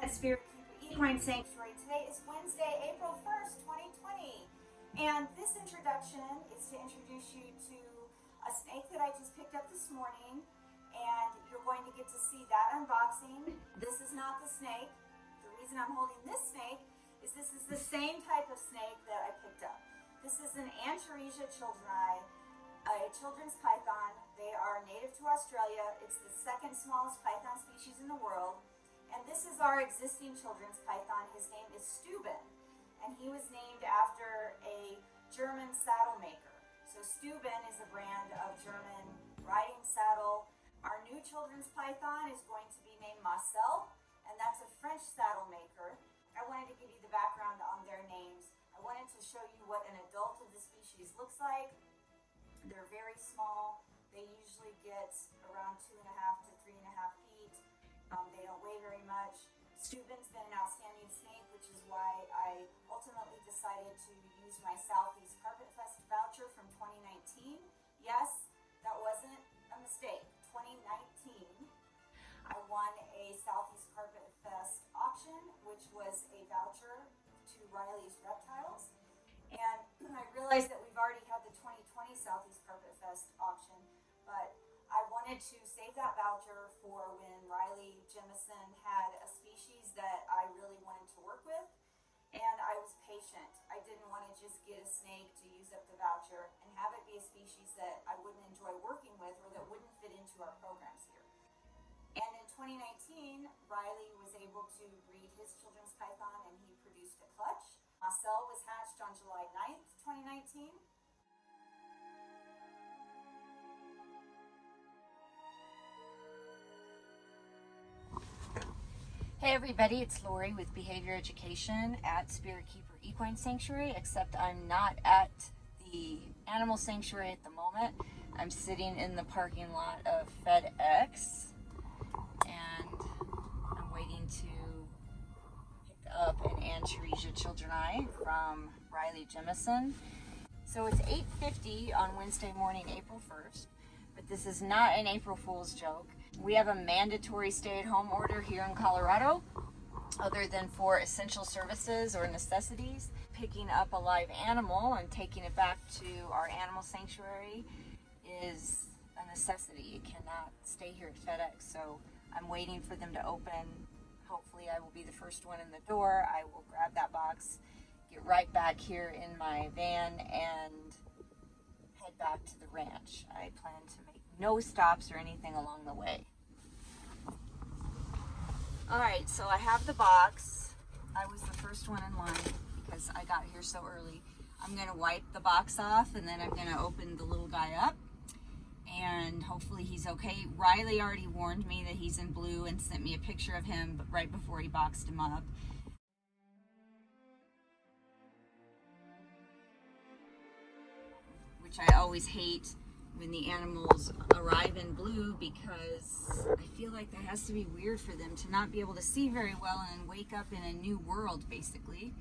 at Spirit Keeper Equine Sanctuary. Today is Wednesday, April 1st, 2020. And this introduction is to introduce you to a snake that I just picked up this morning. And you're going to get to see that unboxing. This is not the snake. The reason I'm holding this snake is this is the same type of snake that I picked up. This is an Antaresia childreni, a children's python. They are native to Australia. It's the second smallest python species in the world. And this is our existing children's python. His name is Steuben, and he was named after a German saddle maker. So Steuben is a brand of German riding saddle. Our new children's python is going to be named Macel, and that's a French saddle maker. I wanted to give you the background on their names. I wanted to show you what an adult of the species looks like. They're very small. They usually get around 2.5 to 3.5 feet. They don't weigh very much. Steuben's been an outstanding snake, which is why I ultimately decided to use my Southeast Carpet Fest voucher from 2019. Yes, that wasn't a mistake. 2019, I won a Southeast Carpet Fest auction, which was a voucher to Riley's Reptiles. And I realized that we've already had the 2020 Southeast Carpet Fest auction, but I wanted to save that voucher for when Riley Jimison had a species that I really wanted to work with, and I was patient. I didn't want to just get a snake to use up the voucher and have it be a species that I wouldn't enjoy working with or that wouldn't fit into our programs here. And in 2019, Riley was able to breed his children's python, and he produced a clutch. Macel was hatched on July 9th, 2019. Hey everybody, it's Lori with Behavior Education at Spirit Keeper Equine Sanctuary, except I'm not at the animal sanctuary at the moment. I'm sitting in the parking lot of FedEx, and I'm waiting to pick up an Antaresia childreni from Riley Jimison. So it's 8:50 on Wednesday morning, April 1st, but this is not an April Fool's joke. We have a mandatory stay-at-home order here in Colorado, other than for essential services or necessities. Picking up a live animal and taking it back to our animal sanctuary is a necessity. It cannot stay here at FedEx, so I'm waiting for them to open. Hopefully I will be the first one in the door. I will grab that box, get right back here in my van, and head back to the ranch. I plan to make no stops or anything along the way. Alright, so I have the box. I was the first one in line because I got here so early. I'm going to wipe the box off, and then I'm going to open the little guy up, and hopefully he's okay. Riley already warned me that he's in blue and sent me a picture of him right before he boxed him up. Which I always hate when the animals arrive in blue, because I feel like that has to be weird for them to not be able to see very well and wake up in a new world, basically.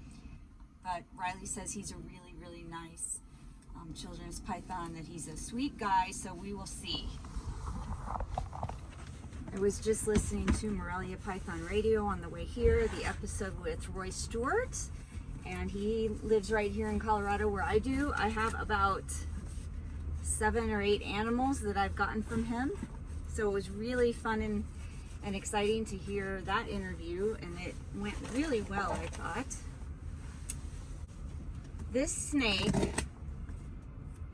But Riley says he's a really, really nice children's python, that he's a sweet guy, so we will see. I was just listening to Morelia Python Radio on the way here, the episode with Roy Stewart, and he lives right here in Colorado where I do. I have about 7 or 8 animals that I've gotten from him, so it was really fun and exciting to hear that interview, and it went really well, I thought. This snake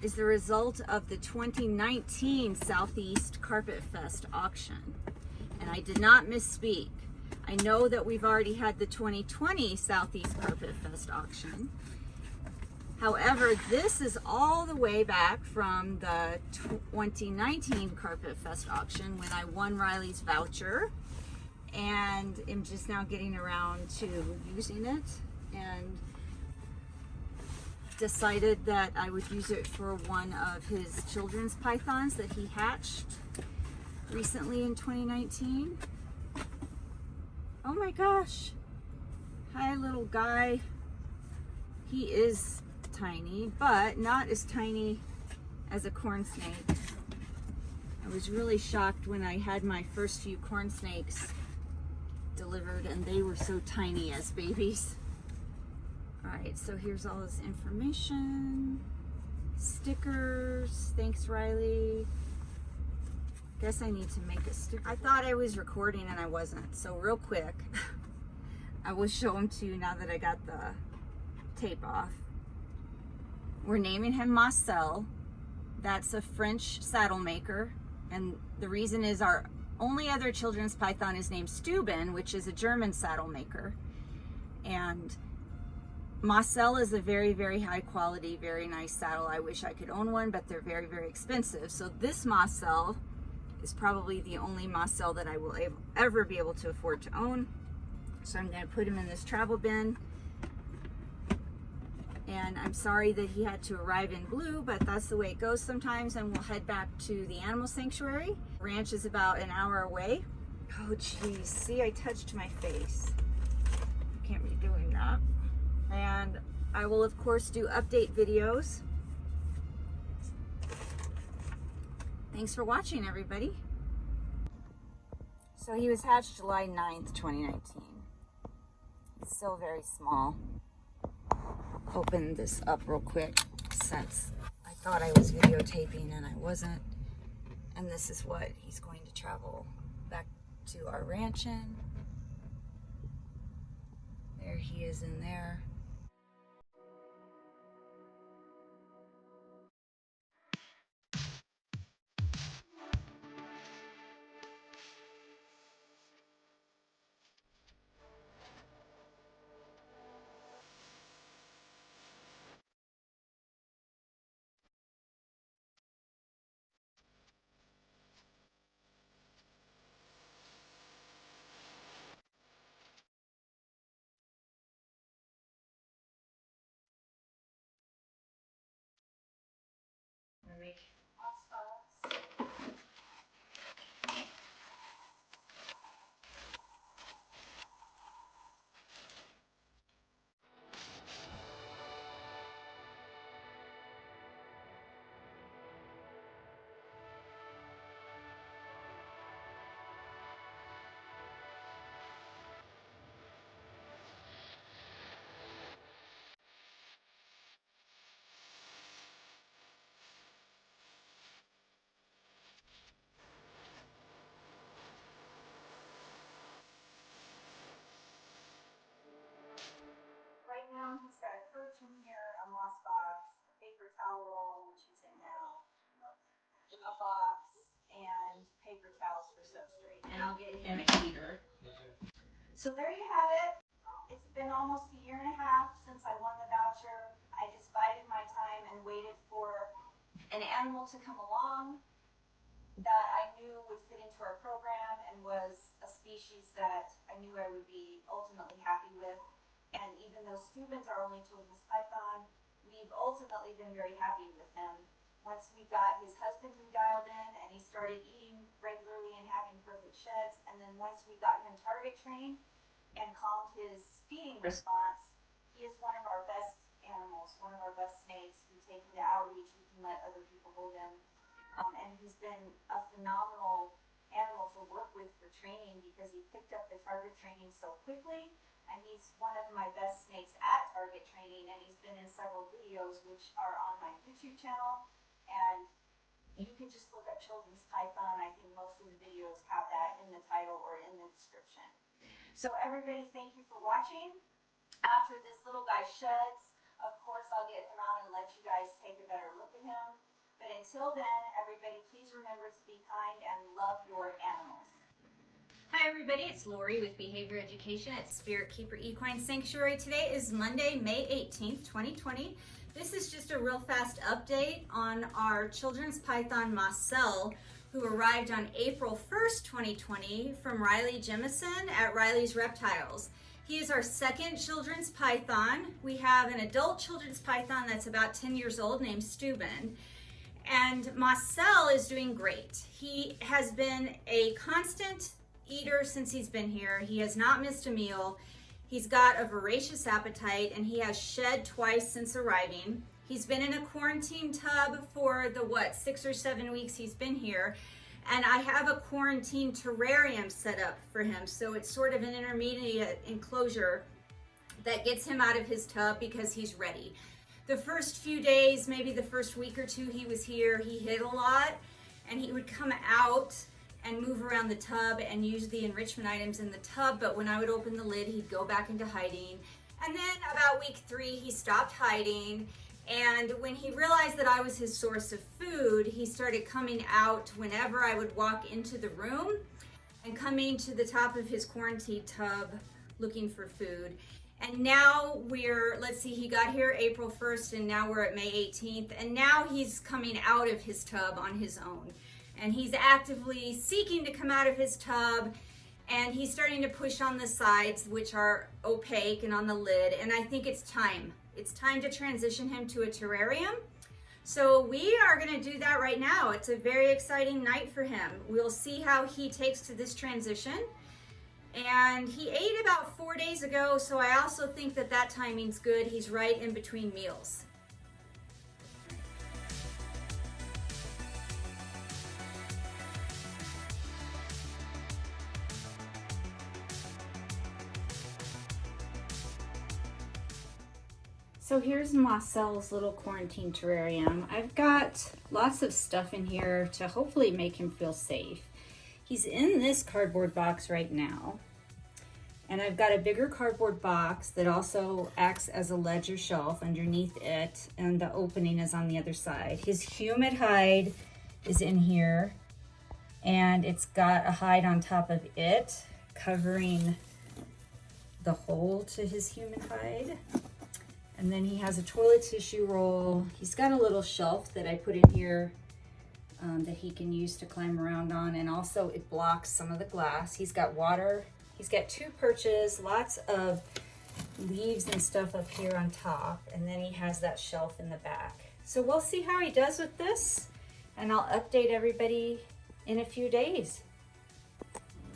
is the result of the 2019 Southeast Carpet Fest auction, and I did not misspeak. I know that we've already had the 2020 Southeast Carpet Fest auction. However, this is all the way back from the 2019 Carpet Fest auction when I won Riley's voucher, and am just now getting around to using it, and decided that I would use it for one of his children's pythons that he hatched recently in 2019. Oh my gosh. Hi, little guy. He is tiny, but not as tiny as a corn snake. I was really shocked when I had my first few corn snakes delivered, and they were so tiny as babies. All right, so here's all his information, stickers. Thanks, Riley. Guess I need to make a sticker. I thought I was recording and I wasn't, so real quick, I will show him to you now that I got the tape off. We're naming him Macel. That's a French saddle maker, and the reason is our only other children's python is named Steuben, which is a German saddle maker. And Macel is a very, very high quality, very nice saddle. I wish I could own one, but they're very, very expensive. So this Macel is probably the only Macel that I will ever be able to afford to own. So I'm going to put him in this travel bin. And I'm sorry that he had to arrive in blue, but that's the way it goes sometimes. And we'll head back to the animal sanctuary. Ranch is about an hour away. Oh geez, see, I touched my face. Can't be doing that. And I will of course do update videos. Thanks for watching, everybody. So he was hatched July 9th, 2019. He's so very small. Open this up real quick since I thought I was videotaping and I wasn't. And this is what he's going to travel back to our ranch in. There he is in there. Right now he's got a curtain here, a moss box, a paper towel roll, which he's in now, a box, and paper towels for substrate. And I'll get him a heater. So there you have it. It's been almost a year and a half since I won the voucher. I just bided my time and waited for an animal to come along that I knew would fit into our program and was a species that I knew I would be ultimately happy with. And even though Steubens are only children's python, we've ultimately been very happy with him. Once we got his husbandry dialed in and he started eating regularly and having perfect sheds, and then once we got him target trained and calmed his feeding response, he is one of our best animals, one of our best snakes. We take him to outreach, we can let other people hold him. And he's been a phenomenal animal to work with for training because he picked up the target training so quickly. And he's one of my best snakes at target training, and he's been in several videos which are on my YouTube channel. And you can just look up children's python. I think most of the videos have that in the title or in the description. So everybody, thank you for watching. After this little guy sheds, of course I'll get him out and let you guys take a better look at him. But until then, everybody, please remember to be kind and love your animals. Hi everybody, it's Lori with Behavior Education at Spirit Keeper Equine Sanctuary. Today is Monday, May 18th, 2020. This is just a real fast update on our children's python Macel, who arrived on April 1st, 2020 from Riley Jimison at Riley's Reptiles. He is our second children's python. We have an adult children's python that's about 10 years old named Steuben. And Macel is doing great. He has been a constant eater since he's been here. He has not missed a meal. He's got a voracious appetite, and he has shed twice since arriving. He's been in a quarantine tub for the 6 or 7 weeks he's been here, And I have a quarantine terrarium set up for him. So it's sort of an intermediate enclosure that gets him out of his tub because he's ready. The first few days, maybe the first week or two he was here, he hid a lot, and he would come out and move around the tub and use the enrichment items in the tub, but when I would open the lid, he'd go back into hiding. And then about week 3, he stopped hiding, and when he realized that I was his source of food, he started coming out whenever I would walk into the room and coming to the top of his quarantine tub looking for food. And now let's see, he got here April 1st, and now we're at May 18th, and now he's coming out of his tub on his own. And he's actively seeking to come out of his tub, and he's starting to push on the sides, which are opaque, and on the lid, and I think it's time. It's time to transition him to a terrarium. So we are gonna do that right now. It's a very exciting night for him. We'll see how he takes to this transition. And he ate about 4 days ago, so I also think that timing's good. He's right in between meals. So here's Macel's little quarantine terrarium. I've got lots of stuff in here to hopefully make him feel safe. He's in this cardboard box right now. And I've got a bigger cardboard box that also acts as a ledger shelf underneath it, and the opening is on the other side. His humid hide is in here, and it's got a hide on top of it, covering the hole to his humid hide. And then he has a toilet tissue roll. He's got a little shelf that I put in here that he can use to climb around on, and also it blocks some of the glass. He's got water. He's got 2 perches, lots of leaves and stuff up here on top, and then he has that shelf in the back. So we'll see how he does with this, and I'll update everybody in a few days.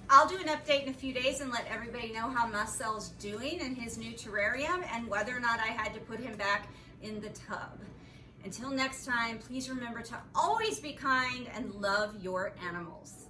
I'll do an update in a few days and let everybody know how Macel's doing in his new terrarium and whether or not I had to put him back in the tub. Until next time, please remember to always be kind and love your animals.